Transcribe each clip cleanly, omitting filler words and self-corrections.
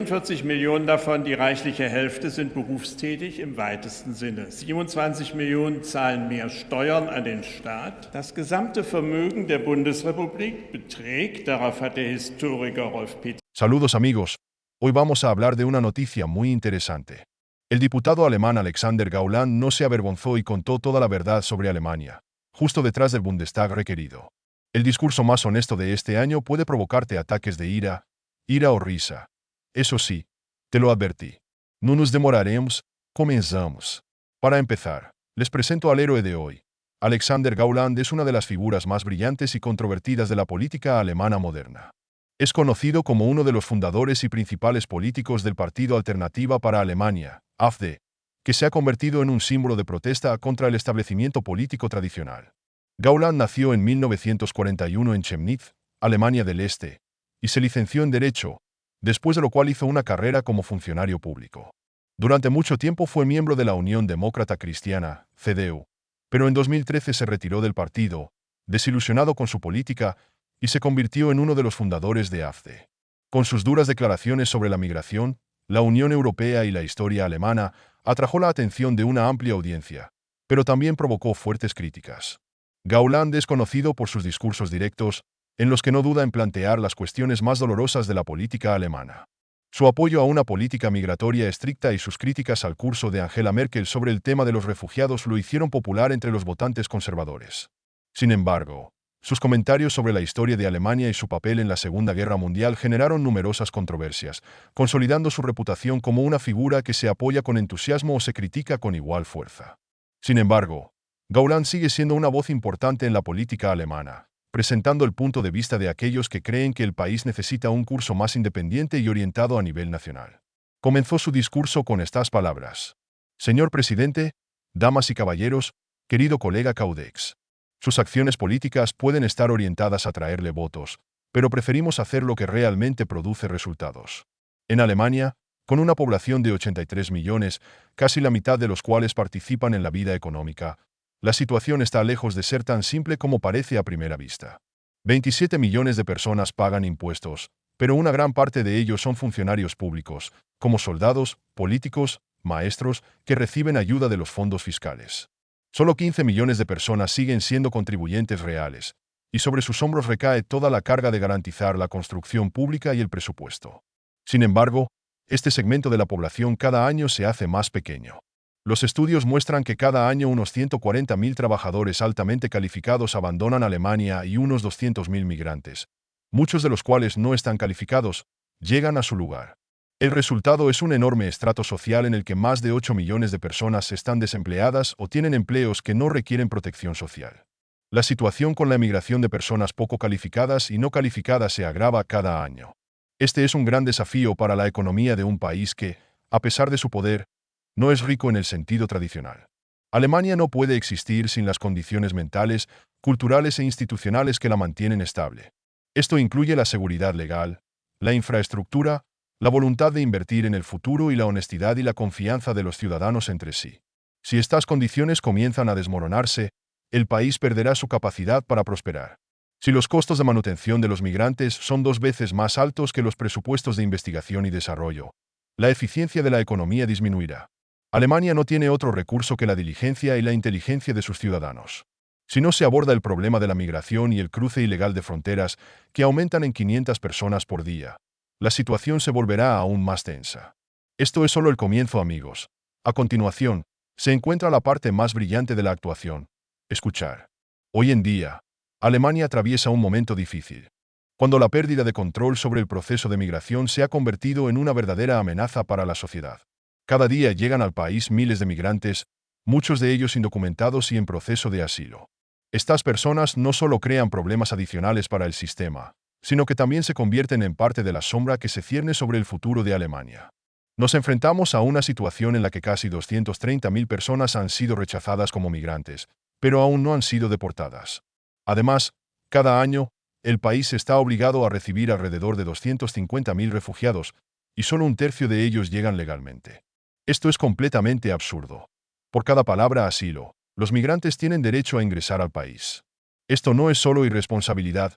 40 Millionen davon, die reichliche Hälfte, sind berufstätig im weitesten Sinne. 27 Millionen zahlen mehr Steuern an den Staat. Das gesamte Vermögen der Bundesrepublik beträgt, darauf hat der Historiker Rolf Petri. Saludos amigos, hoy vamos a hablar de una noticia muy interesante. El diputado alemán Alexander Gauland no se avergonzó y contó toda la verdad sobre Alemania, justo detrás del Bundestag requerido. El discurso más honesto de este año puede provocarte ataques de ira o risa. Eso sí, te lo advertí. No nos demoraremos, comenzamos. Para empezar, les presento al héroe de hoy. Alexander Gauland es una de las figuras más brillantes y controvertidas de la política alemana moderna. Es conocido como uno de los fundadores y principales políticos del Partido Alternativa para Alemania, AfD, que se ha convertido en un símbolo de protesta contra el establecimiento político tradicional. Gauland nació en 1941 en Chemnitz, Alemania del Este, y se licenció en Derecho, después de lo cual hizo una carrera como funcionario público. Durante mucho tiempo fue miembro de la Unión Demócrata Cristiana, CDU, pero en 2013 se retiró del partido, desilusionado con su política, y se convirtió en uno de los fundadores de AfD. Con sus duras declaraciones sobre la migración, la Unión Europea y la historia alemana, atrajo la atención de una amplia audiencia, pero también provocó fuertes críticas. Gauland es conocido por sus discursos directos, en los que no duda en plantear las cuestiones más dolorosas de la política alemana. Su apoyo a una política migratoria estricta y sus críticas al curso de Angela Merkel sobre el tema de los refugiados lo hicieron popular entre los votantes conservadores. Sin embargo, sus comentarios sobre la historia de Alemania y su papel en la Segunda Guerra Mundial generaron numerosas controversias, consolidando su reputación como una figura que se apoya con entusiasmo o se critica con igual fuerza. Sin embargo, Gauland sigue siendo una voz importante en la política alemana, presentando el punto de vista de aquellos que creen que el país necesita un curso más independiente y orientado a nivel nacional. Comenzó su discurso con estas palabras: Señor presidente, damas y caballeros, querido colega Caudex. Sus acciones políticas pueden estar orientadas a traerle votos, pero preferimos hacer lo que realmente produce resultados. En Alemania, con una población de 83 millones, casi la mitad de los cuales participan en la vida económica, la situación está lejos de ser tan simple como parece a primera vista. 27 millones de personas pagan impuestos, pero una gran parte de ellos son funcionarios públicos, como soldados, políticos, maestros, que reciben ayuda de los fondos fiscales. Solo 15 millones de personas siguen siendo contribuyentes reales, y sobre sus hombros recae toda la carga de garantizar la construcción pública y el presupuesto. Sin embargo, este segmento de la población cada año se hace más pequeño. Los estudios muestran que cada año unos 140.000 trabajadores altamente calificados abandonan Alemania y unos 200.000 migrantes, muchos de los cuales no están calificados, llegan a su lugar. El resultado es un enorme estrato social en el que más de 8 millones de personas están desempleadas o tienen empleos que no requieren protección social. La situación con la emigración de personas poco calificadas y no calificadas se agrava cada año. Este es un gran desafío para la economía de un país que, a pesar de su poder, no es rico en el sentido tradicional. Alemania no puede existir sin las condiciones mentales, culturales e institucionales que la mantienen estable. Esto incluye la seguridad legal, la infraestructura, la voluntad de invertir en el futuro y la honestidad y la confianza de los ciudadanos entre sí. Si estas condiciones comienzan a desmoronarse, el país perderá su capacidad para prosperar. Si los costos de manutención de los migrantes son 2 veces más altos que los presupuestos de investigación y desarrollo, la eficiencia de la economía disminuirá. Alemania no tiene otro recurso que la diligencia y la inteligencia de sus ciudadanos. Si no se aborda el problema de la migración y el cruce ilegal de fronteras, que aumentan en 500 personas por día, la situación se volverá aún más tensa. Esto es solo el comienzo, amigos. A continuación, se encuentra la parte más brillante de la actuación: escuchar. Hoy en día, Alemania atraviesa un momento difícil, cuando la pérdida de control sobre el proceso de migración se ha convertido en una verdadera amenaza para la sociedad. Cada día llegan al país miles de migrantes, muchos de ellos indocumentados y en proceso de asilo. Estas personas no solo crean problemas adicionales para el sistema, sino que también se convierten en parte de la sombra que se cierne sobre el futuro de Alemania. Nos enfrentamos a una situación en la que casi 230.000 personas han sido rechazadas como migrantes, pero aún no han sido deportadas. Además, cada año, el país está obligado a recibir alrededor de 250.000 refugiados, y solo un tercio de ellos llegan legalmente. Esto es completamente absurdo. Por cada palabra asilo, los migrantes tienen derecho a ingresar al país. Esto no es solo irresponsabilidad,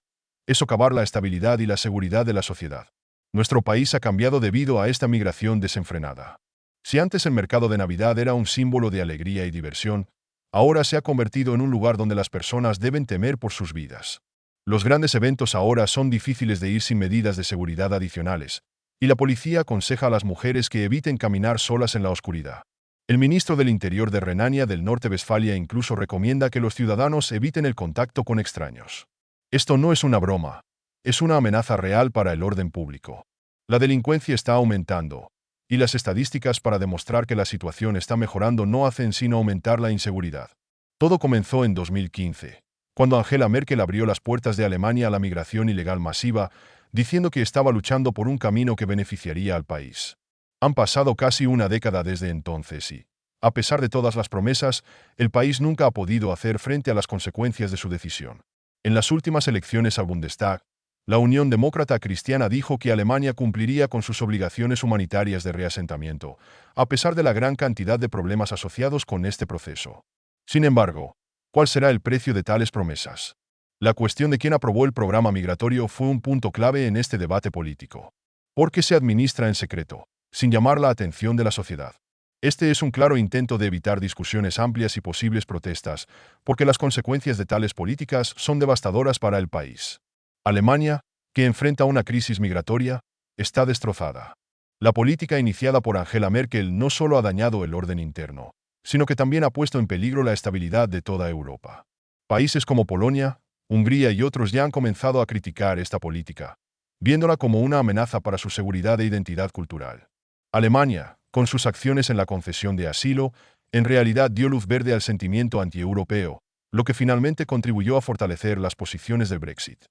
es socavar la estabilidad y la seguridad de la sociedad. Nuestro país ha cambiado debido a esta migración desenfrenada. Si antes el mercado de Navidad era un símbolo de alegría y diversión, ahora se ha convertido en un lugar donde las personas deben temer por sus vidas. Los grandes eventos ahora son difíciles de ir sin medidas de seguridad adicionales, y la policía aconseja a las mujeres que eviten caminar solas en la oscuridad. El ministro del Interior de Renania del Norte-Westfalia incluso recomienda que los ciudadanos eviten el contacto con extraños. Esto no es una broma, es una amenaza real para el orden público. La delincuencia está aumentando, y las estadísticas para demostrar que la situación está mejorando no hacen sino aumentar la inseguridad. Todo comenzó en 2015, cuando Angela Merkel abrió las puertas de Alemania a la migración ilegal masiva, diciendo que estaba luchando por un camino que beneficiaría al país. Han pasado casi una década desde entonces y, a pesar de todas las promesas, el país nunca ha podido hacer frente a las consecuencias de su decisión. En las últimas elecciones al Bundestag, la Unión Demócrata Cristiana dijo que Alemania cumpliría con sus obligaciones humanitarias de reasentamiento, a pesar de la gran cantidad de problemas asociados con este proceso. Sin embargo, ¿cuál será el precio de tales promesas? La cuestión de quién aprobó el programa migratorio fue un punto clave en este debate político. ¿Por qué se administra en secreto, sin llamar la atención de la sociedad? Este es un claro intento de evitar discusiones amplias y posibles protestas, porque las consecuencias de tales políticas son devastadoras para el país. Alemania, que enfrenta una crisis migratoria, está destrozada. La política iniciada por Angela Merkel no solo ha dañado el orden interno, sino que también ha puesto en peligro la estabilidad de toda Europa. Países como Polonia, Hungría y otros ya han comenzado a criticar esta política, viéndola como una amenaza para su seguridad e identidad cultural. Alemania, con sus acciones en la concesión de asilo, en realidad dio luz verde al sentimiento antieuropeo, lo que finalmente contribuyó a fortalecer las posiciones del Brexit.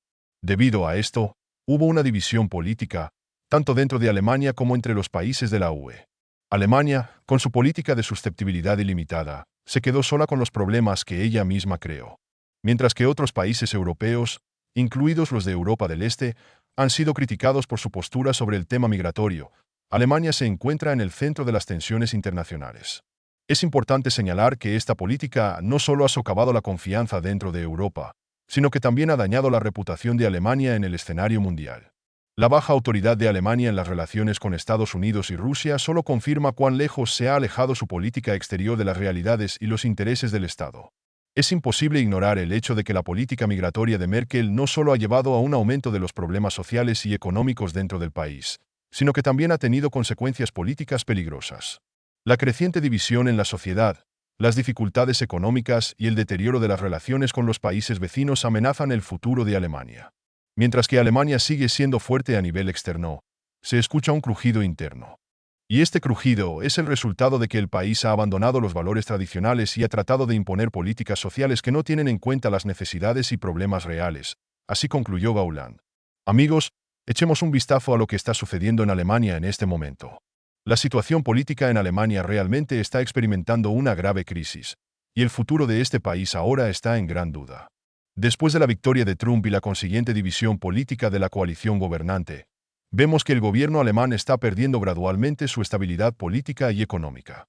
Debido a esto, hubo una división política, tanto dentro de Alemania como entre los países de la UE. Alemania, con su política de susceptibilidad ilimitada, se quedó sola con los problemas que ella misma creó. Mientras que otros países europeos, incluidos los de Europa del Este, han sido criticados por su postura sobre el tema migratorio, Alemania se encuentra en el centro de las tensiones internacionales. Es importante señalar que esta política no solo ha socavado la confianza dentro de Europa, sino que también ha dañado la reputación de Alemania en el escenario mundial. La baja autoridad de Alemania en las relaciones con Estados Unidos y Rusia solo confirma cuán lejos se ha alejado su política exterior de las realidades y los intereses del Estado. Es imposible ignorar el hecho de que la política migratoria de Merkel no solo ha llevado a un aumento de los problemas sociales y económicos dentro del país, sino que también ha tenido consecuencias políticas peligrosas. La creciente división en la sociedad, las dificultades económicas y el deterioro de las relaciones con los países vecinos amenazan el futuro de Alemania. Mientras que Alemania sigue siendo fuerte a nivel externo, se escucha un crujido interno. Y este crujido es el resultado de que el país ha abandonado los valores tradicionales y ha tratado de imponer políticas sociales que no tienen en cuenta las necesidades y problemas reales, así concluyó Gauland. Amigos, echemos un vistazo a lo que está sucediendo en Alemania en este momento. La situación política en Alemania realmente está experimentando una grave crisis, y el futuro de este país ahora está en gran duda. Después de la victoria de Trump y la consiguiente división política de la coalición gobernante, vemos que el gobierno alemán está perdiendo gradualmente su estabilidad política y económica.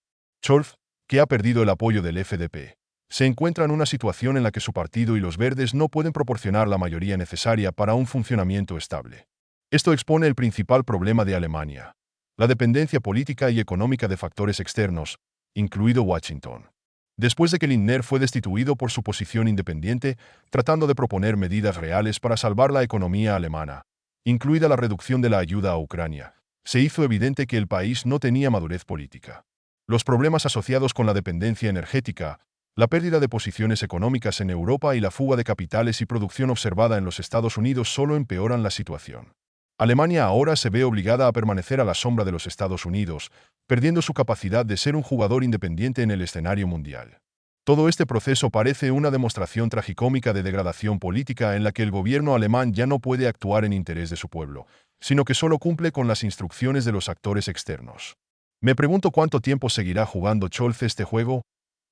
Scholz, que ha perdido el apoyo del FDP, se encuentra en una situación en la que su partido y los verdes no pueden proporcionar la mayoría necesaria para un funcionamiento estable. Esto expone el principal problema de Alemania: la dependencia política y económica de factores externos, incluido Washington. Después de que Lindner fue destituido por su posición independiente, tratando de proponer medidas reales para salvar la economía alemana, incluida la reducción de la ayuda a Ucrania, se hizo evidente que el país no tenía madurez política. Los problemas asociados con la dependencia energética, la pérdida de posiciones económicas en Europa y la fuga de capitales y producción observada en los Estados Unidos solo empeoran la situación. Alemania ahora se ve obligada a permanecer a la sombra de los Estados Unidos, perdiendo su capacidad de ser un jugador independiente en el escenario mundial. Todo este proceso parece una demostración tragicómica de degradación política en la que el gobierno alemán ya no puede actuar en interés de su pueblo, sino que solo cumple con las instrucciones de los actores externos. Me pregunto cuánto tiempo seguirá jugando Scholz este juego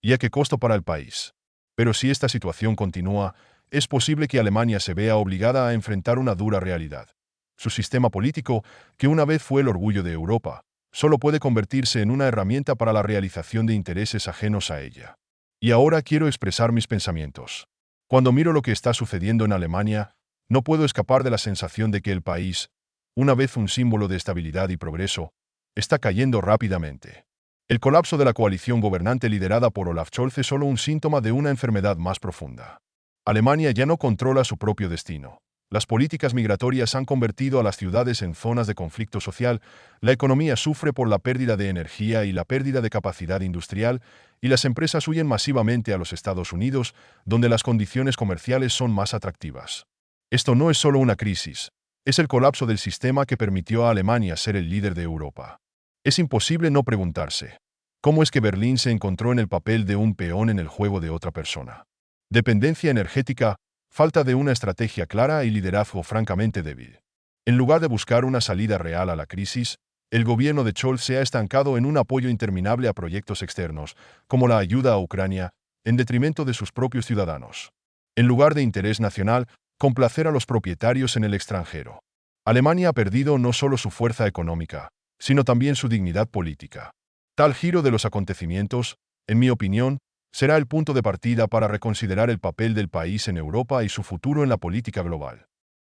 y a qué costo para el país. Pero si esta situación continúa, es posible que Alemania se vea obligada a enfrentar una dura realidad. Su sistema político, que una vez fue el orgullo de Europa, solo puede convertirse en una herramienta para la realización de intereses ajenos a ella. Y ahora quiero expresar mis pensamientos. Cuando miro lo que está sucediendo en Alemania, no puedo escapar de la sensación de que el país, una vez un símbolo de estabilidad y progreso, está cayendo rápidamente. El colapso de la coalición gobernante liderada por Olaf Scholz es solo un síntoma de una enfermedad más profunda. Alemania ya no controla su propio destino. Las políticas migratorias han convertido a las ciudades en zonas de conflicto social, la economía sufre por la pérdida de energía y la pérdida de capacidad industrial, y las empresas huyen masivamente a los Estados Unidos, donde las condiciones comerciales son más atractivas. Esto no es solo una crisis, es el colapso del sistema que permitió a Alemania ser el líder de Europa. Es imposible no preguntarse, ¿cómo es que Berlín se encontró en el papel de un peón en el juego de otra persona? Dependencia energética, falta de una estrategia clara y liderazgo francamente débil. En lugar de buscar una salida real a la crisis, el gobierno de Scholz se ha estancado en un apoyo interminable a proyectos externos, como la ayuda a Ucrania, en detrimento de sus propios ciudadanos. En lugar de interés nacional, complacer a los propietarios en el extranjero. Alemania ha perdido no solo su fuerza económica, sino también su dignidad política. Tal giro de los acontecimientos, en mi opinión, será el punto de partida para reconsiderar el papel del país en Europa y su futuro en la política global.